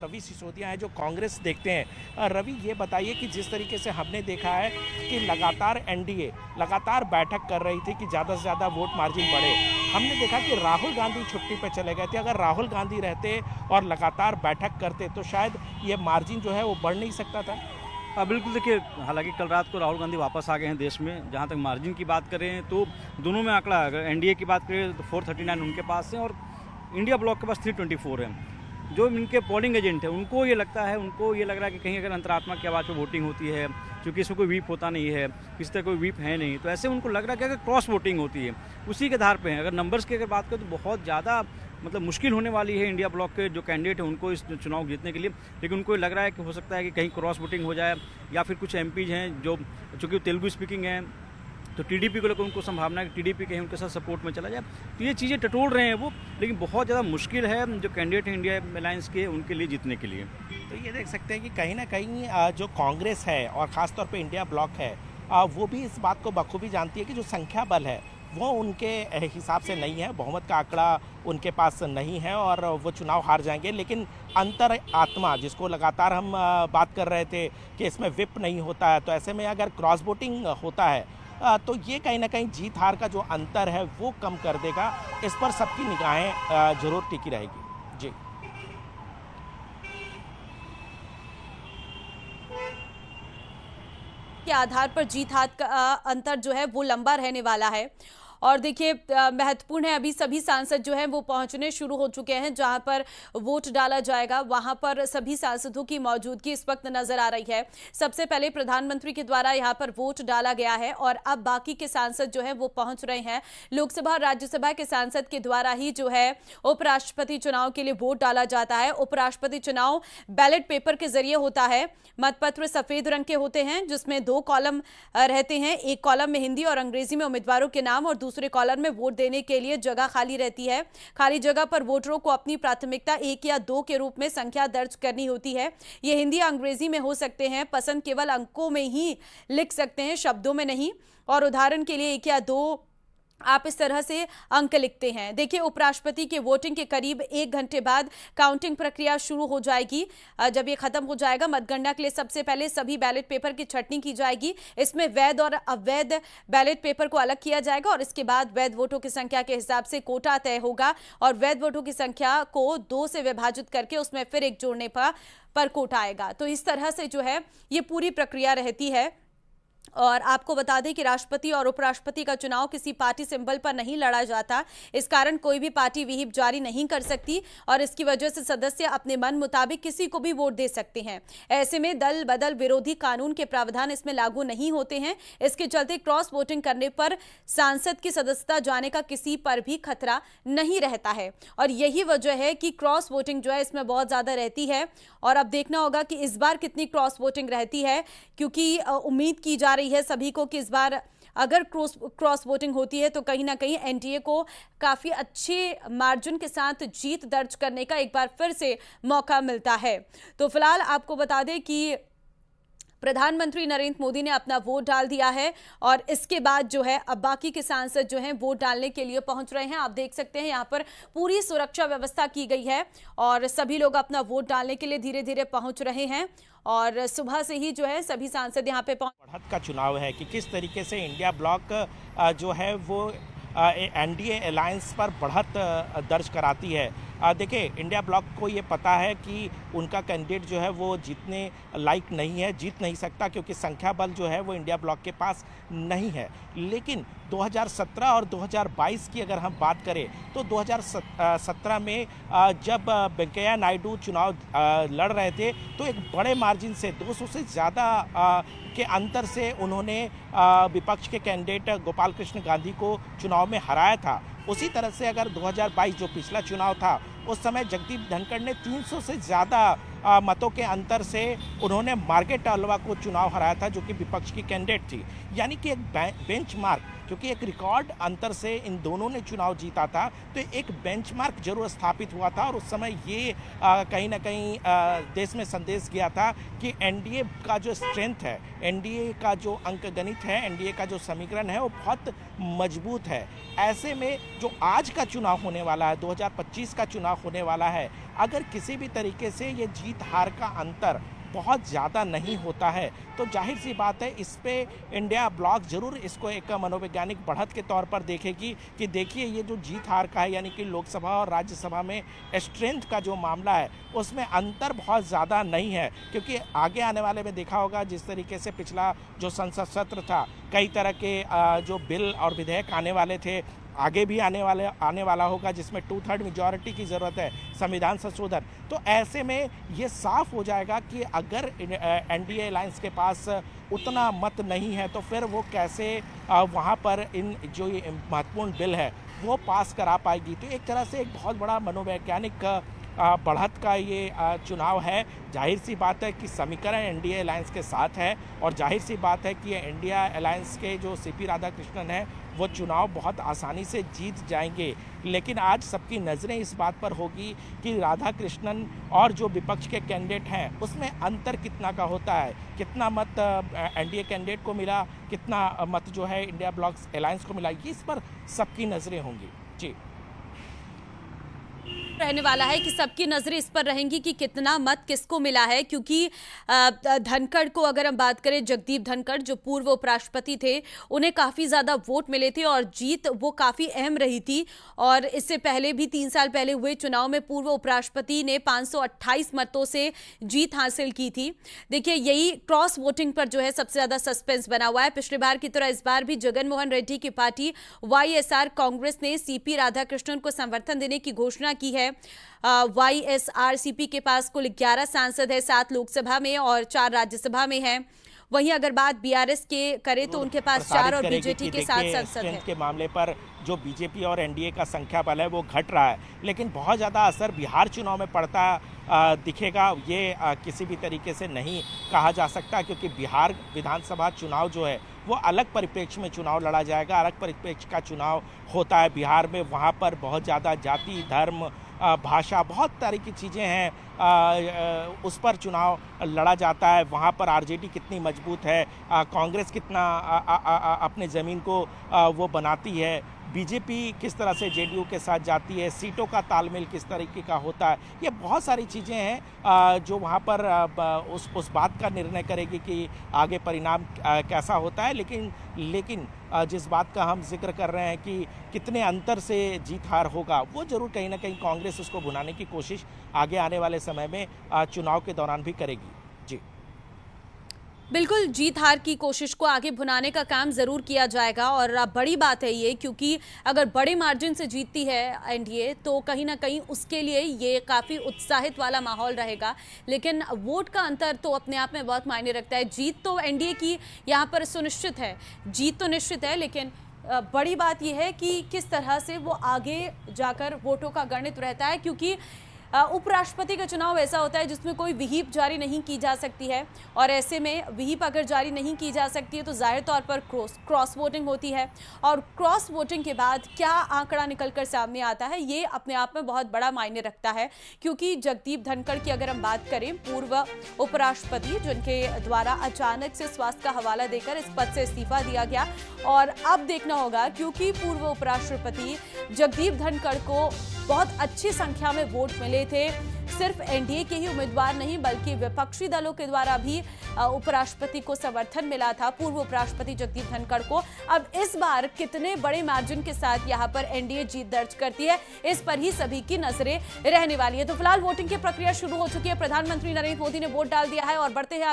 रवि सिसोदिया है जो कांग्रेस देखते हैं। रवि, ये बताइए कि जिस तरीके से हमने देखा है कि लगातार एनडीए लगातार बैठक कर रही थी कि ज़्यादा से ज़्यादा वोट मार्जिन बढ़े। हमने देखा कि राहुल गांधी छुट्टी पे चले गए थे। अगर राहुल गांधी रहते और लगातार बैठक करते तो शायद ये मार्जिन जो है वो बढ़ नहीं सकता था। बिल्कुल देखिए, हालांकि कल रात को राहुल गांधी वापस आ गए हैं देश में। जहां तक मार्जिन की बात करें तो दोनों में आंकड़ा, अगर एनडीए की बात करें तो 439 उनके पास है और इंडिया ब्लॉक के पास 324 है। जो इनके पोलिंग एजेंट है उनको ये लगता है, उनको ये लग रहा है कि कहीं अगर अंतरात्मा की आवाज़ पर वोटिंग होती है, क्योंकि इसमें कोई व्हीप होता नहीं है, किसी तरह कोई व्हीप है नहीं, तो ऐसे उनको लग रहा है कि अगर क्रॉस वोटिंग होती है उसी के आधार पे है। अगर नंबर्स की अगर बात करें तो बहुत ज़्यादा मुश्किल होने वाली है इंडिया ब्लॉक के जो कैंडिडेट हैं उनको इस चुनाव जीतने के लिए। लेकिन उनको लग रहा है कि हो सकता है कि कहीं क्रॉस वोटिंग हो जाए, या फिर कुछ एमपीज हैं जो चूँकि तेलुगु स्पीकिंग हैं तो टीडीपी को लेकर उनको संभावना है कि टीडीपी कहीं उनके साथ सपोर्ट में चला जाए। तो ये चीज़ें टटोल रहे हैं वो, लेकिन बहुत ज़्यादा मुश्किल है जो कैंडिडेट हैं इंडिया अलायंस के उनके लिए जीतने के लिए। तो ये देख सकते हैं कि कहीं ना कहीं जो कांग्रेस है और ख़ासतौर पे इंडिया ब्लॉक है, वो भी इस बात को बखूबी जानती है कि जो संख्या बल है वो उनके हिसाब से नहीं है, बहुमत का आंकड़ा उनके पास नहीं है और वो चुनाव हार जाएंगे। लेकिन अंतर आत्मा जिसको लगातार हम बात कर रहे थे कि इसमें विप नहीं होता है, तो ऐसे में अगर क्रॉस वोटिंग होता है तो ये कहीं ना कहीं जीत हार का जो अंतर है वो कम कर देगा। इस पर सबकी निगाहें जरूर टिकी रहेगी। जी, के आधार पर जीत हाथ का अंतर जो है वो लंबा रहने वाला है। और देखिए, महत्वपूर्ण है, अभी सभी सांसद जो हैं वो पहुंचने शुरू हो चुके हैं। जहां पर वोट डाला जाएगा वहां पर सभी सांसदों की मौजूदगी इस वक्त नजर आ रही है। सबसे पहले प्रधानमंत्री के द्वारा यहां पर वोट डाला गया है और अब बाकी के सांसद जो है वो पहुंच रहे हैं। लोकसभा और राज्यसभा के सांसद के द्वारा ही जो है उपराष्ट्रपति चुनाव के लिए वोट डाला जाता है। उपराष्ट्रपति चुनाव बैलेट पेपर के जरिए होता है। मतपत्र सफेद रंग के होते हैं जिसमें 2 कॉलम रहते हैं। एक कॉलम में हिंदी और अंग्रेजी में उम्मीदवारों के नाम और दूसरे कॉलम में वोट देने के लिए जगह खाली रहती है। खाली जगह पर वोटरों को अपनी प्राथमिकता 1 या 2 के रूप में संख्या दर्ज करनी होती है। ये हिंदी या अंग्रेजी में हो सकते हैं। पसंद केवल अंकों में ही लिख सकते हैं, शब्दों में नहीं। और उदाहरण के लिए 1 या 2 आप इस तरह से अंक लिखते हैं। देखिए, उपराष्ट्रपति के वोटिंग के करीब 1 घंटे बाद काउंटिंग प्रक्रिया शुरू हो जाएगी। जब ये खत्म हो जाएगा, मतगणना के लिए सबसे पहले सभी बैलेट पेपर की छंटनी की जाएगी। इसमें वैध और अवैध बैलेट पेपर को अलग किया जाएगा और इसके बाद वैध वोटों की संख्या के हिसाब से कोटा तय होगा और वैध वोटों की संख्या को 2 से विभाजित करके उसमें फिर 1 जोड़ने पर कोटा आएगा। तो इस तरह से जो है ये पूरी प्रक्रिया रहती है। और आपको बता दें कि राष्ट्रपति और उपराष्ट्रपति का चुनाव किसी पार्टी सिंबल पर नहीं लड़ा जाता। इस कारण कोई भी पार्टी व्हिप जारी नहीं कर सकती और इसकी वजह से सदस्य अपने मन मुताबिक किसी को भी वोट दे सकते हैं। ऐसे में दल बदल विरोधी कानून के प्रावधान इसमें लागू नहीं होते हैं। इसके चलते क्रॉस वोटिंग करने पर सांसद की सदस्यता जाने का किसी पर भी खतरा नहीं रहता है। और यही वजह है कि क्रॉस वोटिंग जो है इसमें बहुत ज्यादा रहती है। और अब देखना होगा कि इस बार कितनी क्रॉस वोटिंग रहती है, क्योंकि उम्मीद की जा रही है सभी को कि इस बार अगर क्रॉस वोटिंग होती है तो कहीं ना कहीं एनडीए को काफी अच्छे मार्जिन के साथ जीत दर्ज करने का एक बार फिर से मौका मिलता है। तो फिलहाल आपको बता दें कि प्रधानमंत्री नरेंद्र मोदी ने अपना वोट डाल दिया है और इसके बाद जो है अब बाकी के सांसद जो हैं वोट डालने के लिए पहुंच रहे हैं। आप देख सकते हैं यहाँ पर पूरी सुरक्षा व्यवस्था की गई है और सभी लोग अपना वोट डालने के लिए धीरे धीरे पहुंच रहे हैं। और सुबह से ही जो है सभी सांसद यहाँ पे बढ़त का चुनाव है कि किस तरीके से इंडिया ब्लॉक जो है वो एनडीए अलायंस पर बढ़त दर्ज कराती है। देखिए, इंडिया ब्लॉक को ये पता है कि उनका कैंडिडेट जो है वो जीतने लायक नहीं है, जीत नहीं सकता, क्योंकि संख्या बल जो है वो इंडिया ब्लॉक के पास नहीं है। लेकिन 2017 और 2022 की अगर हम बात करें तो 2017 में जब वेंकैया नायडू चुनाव लड़ रहे थे तो एक बड़े मार्जिन से 200 से ज़्यादा के अंतर से उन्होंने विपक्ष के कैंडिडेट गोपाल कृष्ण गांधी को चुनाव में हराया था। उसी तरह से अगर 2022 जो पिछला चुनाव था उस समय जगदीप धनखड़ ने 300 से ज़्यादा मतों के अंतर से उन्होंने मार्गरेट आल्वा को चुनाव हराया था, जो कि विपक्ष की कैंडिडेट थी। यानी कि एक बेंचमार्क क्योंकि एक रिकॉर्ड अंतर से इन दोनों ने चुनाव जीता था, तो एक बेंचमार्क जरूर स्थापित हुआ था और उस समय ये कहीं ना कहीं देश में संदेश गया था कि एनडीए का जो स्ट्रेंथ है, एनडीए का जो अंकगणित है, एनडीए का जो समीकरण है वो बहुत मजबूत है। ऐसे में जो आज का चुनाव होने वाला है, 2025 का चुनाव होने वाला है, अगर किसी भी तरीके से ये जीत हार का अंतर बहुत ज़्यादा नहीं होता है तो जाहिर सी बात है इस पे इंडिया ब्लॉक जरूर इसको एक मनोवैज्ञानिक बढ़त के तौर पर देखेगी कि देखिए ये जो जीत हार का है, यानी कि लोकसभा और राज्यसभा में स्ट्रेंथ का जो मामला है उसमें अंतर बहुत ज़्यादा नहीं है। क्योंकि आगे आने वाले में देखा होगा जिस तरीके से पिछला जो संसद सत्र था, कई तरह के जो बिल और विधेयक आने वाले थे, आगे भी आने वाला होगा जिसमें 2/3 मेजॉरिटी की ज़रूरत है, संविधान संशोधन। तो ऐसे में ये साफ हो जाएगा कि अगर एनडीए अलायंस के पास उतना मत नहीं है तो फिर वो कैसे वहाँ पर इन जो ये महत्वपूर्ण बिल है वो पास करा पाएगी। तो एक तरह से एक बहुत बड़ा मनोवैज्ञानिक बढ़त का ये चुनाव है। जाहिर सी बात है कि समीकरण एनडीए अलायंस के साथ है और जाहिर सी बात है कि इंडिया अलायंस के जो सीपी राधाकृष्णन है वो चुनाव बहुत आसानी से जीत जाएंगे। लेकिन आज सबकी नज़रें इस बात पर होगी कि राधाकृष्णन और जो विपक्ष के कैंडिडेट हैं उसमें अंतर कितना का होता है, कितना मत एनडीए कैंडिडेट को मिला, कितना मत जो है इंडिया ब्लॉक अलायंस को मिला, इस पर सबकी नज़रें होंगी। जी रहने वाला है कि सबकी नजरें इस पर रहेंगी कि कितना मत किसको मिला है, क्योंकि धनखड़ को अगर हम बात करें, जगदीप धनखड़ जो पूर्व उपराष्ट्रपति थे, उन्हें काफ़ी ज़्यादा वोट मिले थे और जीत वो काफ़ी अहम रही थी। और इससे पहले भी 3 साल पहले हुए चुनाव में पूर्व उपराष्ट्रपति ने 528 मतों से जीत हासिल की थी। देखिए यही क्रॉस वोटिंग पर जो है सबसे ज़्यादा सस्पेंस बना हुआ है। पिछली बार की तरह इस बार भी जगन मोहन रेड्डी की पार्टी वाईएसआर कांग्रेस ने सीपी राधाकृष्णन को समर्थन देने की घोषणा की है। वाईएसआरसीपी के पास कुल 11 सांसद है, 7 लोकसभा में और 4 राज्यसभा में हैं। वहीं अगर बात बीआरएस के करें तो उनके पास 4 और बीजेपी के 7 सांसद हैं। के मामले पर जो बीजेपी और एनडीए का संख्या बल है वो घट रहा है, लेकिन बहुत ज़्यादा असर बिहार चुनाव में पड़ता दिखेगा ये किसी भी तरीके से नहीं कहा जा सकता, क्योंकि बिहार विधानसभा चुनाव जो है वो अलग परिप्रेक्ष्य में चुनाव लड़ा जाएगा, अलग परिप्रेक्ष्य का चुनाव होता है बिहार में। वहाँ पर बहुत ज़्यादा जाति, धर्म, भाषा, बहुत तरह की चीज़ें हैं, उस पर चुनाव लड़ा जाता है। वहाँ पर आरजेडी कितनी मजबूत है, कांग्रेस कितना अपने ज़मीन को वो बनाती है, बीजेपी किस तरह से जेडीयू के साथ जाती है, सीटों का तालमेल किस तरीके का होता है, ये बहुत सारी चीज़ें हैं जो वहाँ पर उस बात का निर्णय करेगी कि आगे परिणाम कैसा होता है। लेकिन जिस बात का हम जिक्र कर रहे हैं कि कितने अंतर से जीत हार होगा, वो जरूर कहीं ना कहीं कांग्रेस उसको भुनाने की कोशिश आगे आने वाले समय में चुनाव के दौरान भी करेगी। जी बिल्कुल, जीत हार की कोशिश को आगे भुनाने का काम जरूर किया जाएगा। और बड़ी बात है ये, क्योंकि अगर बड़े मार्जिन से जीतती है एनडीए तो कहीं ना कहीं उसके लिए ये काफ़ी उत्साहित वाला माहौल रहेगा। लेकिन वोट का अंतर तो अपने आप में बहुत मायने रखता है। जीत तो एनडीए की यहाँ पर सुनिश्चित है, जीत तो निश्चित है, लेकिन बड़ी बात यह है कि किस तरह से वो आगे जाकर वोटों का गणित रहता है। क्योंकि उपराष्ट्रपति का चुनाव ऐसा होता है जिसमें कोई विहिप जारी नहीं की जा सकती है, और ऐसे में विहिप अगर जारी नहीं की जा सकती है तो जाहिर तौर पर क्रॉस वोटिंग होती है। और क्रॉस वोटिंग के बाद क्या आंकड़ा निकलकर सामने आता है ये अपने आप में बहुत बड़ा मायने रखता है। क्योंकि जगदीप धनखड़ की अगर हम बात करें, पूर्व उपराष्ट्रपति जिनके द्वारा अचानक से स्वास्थ्य का हवाला देकर इस पद से इस्तीफा दिया गया, और अब देखना होगा क्योंकि पूर्व उपराष्ट्रपति जगदीप धनखड़ को बहुत अच्छी संख्या में वोट मिले थे। सिर्फ एनडीए के ही उम्मीदवार नहीं बल्कि विपक्षी दलों के द्वारा भी उपराष्ट्रपति को समर्थन मिला था पूर्व उपराष्ट्रपति जगदीप धनखड़ को। अब इस बार कितने बड़े मार्जिन के साथ यहां पर एनडीए जीत दर्ज करती है, इस पर ही सभी की नजरें रहने वाली है। तो फिलहाल वोटिंग की प्रक्रिया शुरू हो चुकी है। प्रधानमंत्री नरेंद्र मोदी ने वोट डाल दिया है और बढ़ते हैं